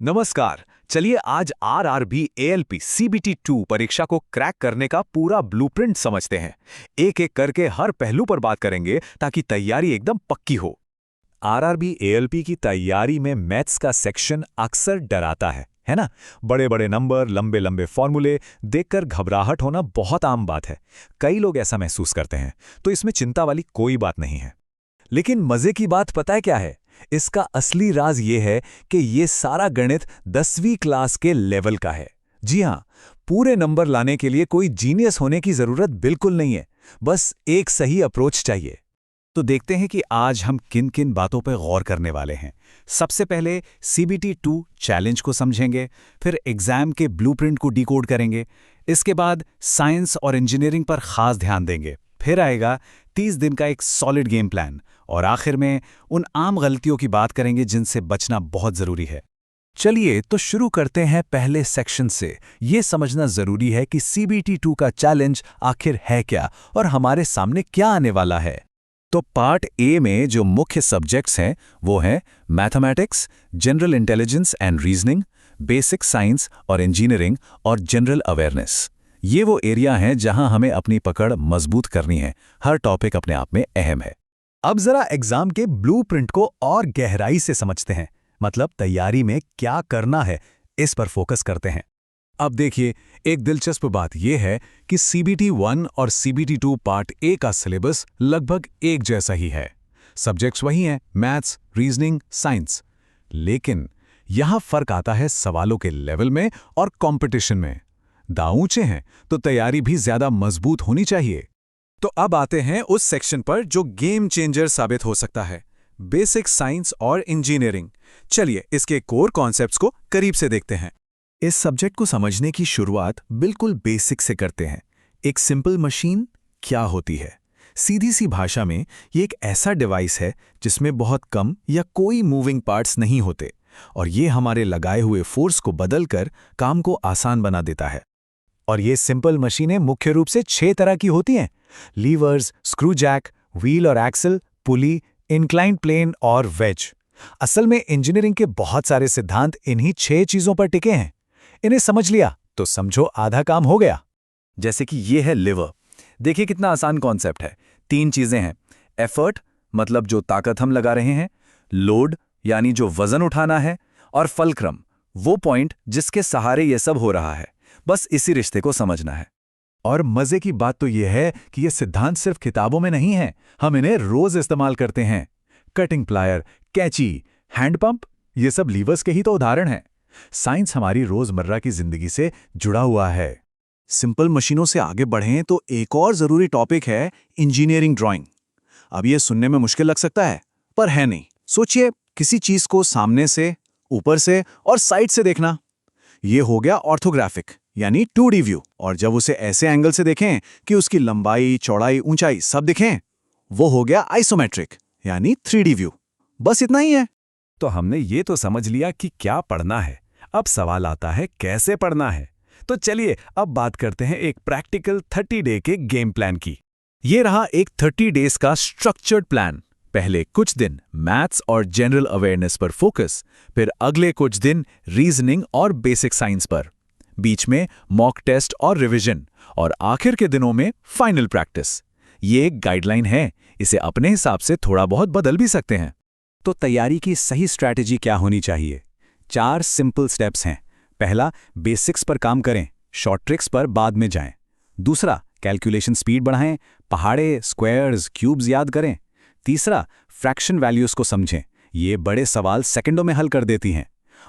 नमस्कार। चलिए आज आरआरबी एएलपी सीबीटी 2 परीक्षा को क्रैक करने का पूरा ब्लूप्रिंट समझते हैं। एक एक करके हर पहलू पर बात करेंगे ताकि तैयारी एकदम पक्की हो। आरआरबी एएलपी की तैयारी में मैथ्स का सेक्शन अक्सर डराता है ना? बड़े बड़े नंबर, लंबे लंबे फॉर्मूले देखकर घबराहट होना बहुत आम बात है। कई लोग ऐसा महसूस करते हैं, तो इसमें चिंता वाली कोई बात नहीं है। लेकिन मजे की बात पता है क्या है? इसका असली राज ये है कि ये सारा गणित 10वीं क्लास के लेवल का है। जी हाँ, पूरे नंबर लाने के लिए कोई जीनियस होने की जरूरत बिल्कुल नहीं है, बस एक सही अप्रोच चाहिए। तो देखते हैं कि आज हम किन किन बातों पर गौर करने वाले हैं। सबसे पहले सीबीटी 2 चैलेंज को समझेंगे, फिर एग्जाम के ब्लूप्रिंट को डिकोड करेंगे, इसके बाद साइंस और इंजीनियरिंग पर खास ध्यान देंगे, फिर आएगा 30 दिन का एक सॉलिड गेम प्लान, और आखिर में उन आम गलतियों की बात करेंगे जिनसे बचना बहुत जरूरी है। चलिए तो शुरू करते हैं पहले सेक्शन से। ये समझना जरूरी है कि सीबीटी 2 का चैलेंज आखिर है क्या और हमारे सामने क्या आने वाला है। तो पार्ट ए में जो मुख्य सब्जेक्ट्स हैं वो हैं mathematics, general intelligence and reasoning, basic science और इंजीनियरिंग और जनरल अवेयरनेस। ये वो एरिया हैं जहां हमें अपनी पकड़ मजबूत करनी है। हर टॉपिक अपने आप में अहम है। अब जरा एग्जाम के ब्लूप्रिंट को और गहराई से समझते हैं, मतलब तैयारी में क्या करना है, इस पर फोकस करते हैं। अब देखिए, एक दिलचस्प बात यह है कि सीबीटी 1 और सीबीटी 2 पार्ट ए का सिलेबस लगभग एक जैसा ही है। सब्जेक्ट्स वही हैं, मैथ्स, रीजनिंग, साइंस। लेकिन यहां फर्क आता है सवालों के लेवल में और कंपटीशन में। दांव ऊंचे हैं तो तैयारी भी ज्यादा मजबूत होनी चाहिए। तो अब आते हैं उस सेक्शन पर जो गेम चेंजर साबित हो सकता है, बेसिक साइंस और इंजीनियरिंग। चलिए इसके कोर कॉन्सेप्ट्स को करीब से देखते हैं। इस सब्जेक्ट को समझने की शुरुआत बिल्कुल बेसिक से करते हैं। एक सिंपल मशीन क्या होती है? सीधी सी भाषा में ये एक ऐसा डिवाइस है जिसमें बहुत कम या कोई मूविंग पार्ट्स नहीं होते, और ये हमारे लगाए हुए फोर्स को बदलकर काम को आसान बना देता है। और ये सिंपल मशीनें मुख्य रूप से 6 तरह की होती हैं: लीवर्स, स्क्रू जैक, व्हील और एक्सल, पुली, इंक्लाइंड प्लेन और वेज। असल में इंजीनियरिंग के बहुत सारे सिद्धांत इन्हीं 6 चीजों पर टिके हैं। इन्हें समझ लिया तो समझो आधा काम हो गया। जैसे कि ये है लिवर। देखिए कितना आसान कॉन्सेप्ट है। 3 चीजें हैं: एफर्ट, मतलब जो ताकत हम लगा रहे हैं; लोड, यानी जो वजन उठाना है; और फलक्रम, वो पॉइंट जिसके सहारे ये सब हो रहा है। बस इसी रिश्ते को समझना है। और मजे की बात तो यह है कि ये सिद्धांत सिर्फ किताबों में नहीं है, हम इन्हें रोज इस्तेमाल करते हैं। कटिंग प्लायर, कैंची, हैंड पंप, ये सब लीवर्स के ही तो उदाहरण हैं। साइंस हमारी रोजमर्रा की जिंदगी से जुड़ा हुआ है। सिंपल मशीनों से आगे बढ़ें तो एक और जरूरी टॉपिक है इंजीनियरिंग ड्राइंग। अब ये सुनने में मुश्किल लग सकता है, पर है नहीं। सोचिए, किसी चीज को सामने से, ऊपर से और साइड से देखना। ये हो गया ऑर्थोग्राफिक, यानी 2D व्यू। और जब उसे ऐसे एंगल से देखें कि उसकी लंबाई, चौड़ाई, ऊंचाई सब दिखें, वो हो गया आइसोमेट्रिक, यानी 3D व्यू। बस इतना ही है। तो हमने ये तो समझ लिया कि क्या पढ़ना है। अब सवाल आता है कैसे पढ़ना है। तो चलिए अब बात करते हैं एक प्रैक्टिकल 30 डे के गेम प्लान की। ये रहा एक 30 डेज का स्ट्रक्चर्ड प्लान। पहले कुछ दिन मैथ्स और जनरल अवेयरनेस पर फोकस, फिर अगले कुछ दिन रीजनिंग और बेसिक साइंस पर, बीच में मॉक टेस्ट और रिवीजन, और आखिर के दिनों में फाइनल प्रैक्टिस। ये एक गाइडलाइन है, इसे अपने हिसाब से थोड़ा बहुत बदल भी सकते हैं। तो तैयारी की सही स्ट्रैटेजी क्या होनी चाहिए? 4 सिंपल स्टेप्स हैं। पहला, बेसिक्स पर काम करें, शॉर्ट ट्रिक्स पर बाद में जाएं। दूसरा, कैलकुलेशन स्पीड बढ़ाएं, पहाड़े, स्क्वायर्स, क्यूब्स याद करें। तीसरा, फ्रैक्शन वैल्यूज को समझें, ये बड़े सवाल सेकंडों में हल कर देती हैं।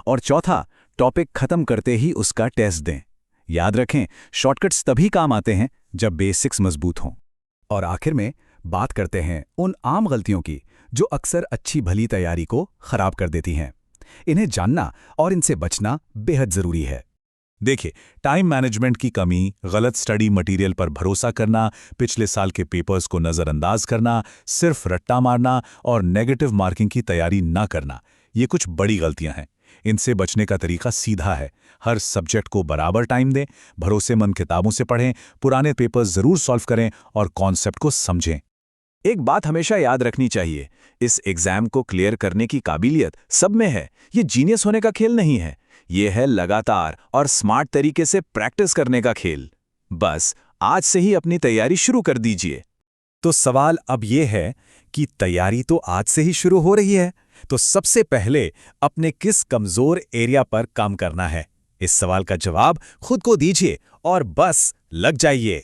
और चौथा, टॉपिक खत्म करते ही उसका टेस्ट दें। याद रखें, शॉर्टकट्स तभी काम आते हैं जब बेसिक्स मजबूत हों। और आखिर में बात करते हैं उन आम गलतियों की जो अक्सर अच्छी भली तैयारी को खराब कर देती हैं। इन्हें जानना और इनसे बचना बेहद जरूरी है। देखिए, टाइम मैनेजमेंट की कमी, गलत स्टडी मटेरियल पर भरोसा करना, पिछले साल के पेपर्स को नज़रअंदाज करना, सिर्फ रट्टा मारना और नेगेटिव मार्किंग की तैयारी ना करना, ये कुछ बड़ी गलतियां हैं। इनसे बचने का तरीका सीधा है। हर सब्जेक्ट को बराबर टाइम दें, भरोसेमंद किताबों से पढ़ें, पुराने पेपर्स जरूर सॉल्व करें और कॉन्सेप्ट को समझें। एक बात हमेशा याद रखनी चाहिए, इस एग्जाम को क्लियर करने की काबिलियत सब में है। ये जीनियस होने का खेल नहीं है, ये है लगातार और स्मार्ट तरीके से प्रैक्टिस करने का खेल। बस आज से ही अपनी तैयारी शुरू कर दीजिए। तो सवाल अब ये है कि तैयारी तो आज से ही शुरू हो रही है, तो सबसे पहले अपने किस कमजोर एरिया पर काम करना है? इस सवाल का जवाब खुद को दीजिए और बस लग जाइए।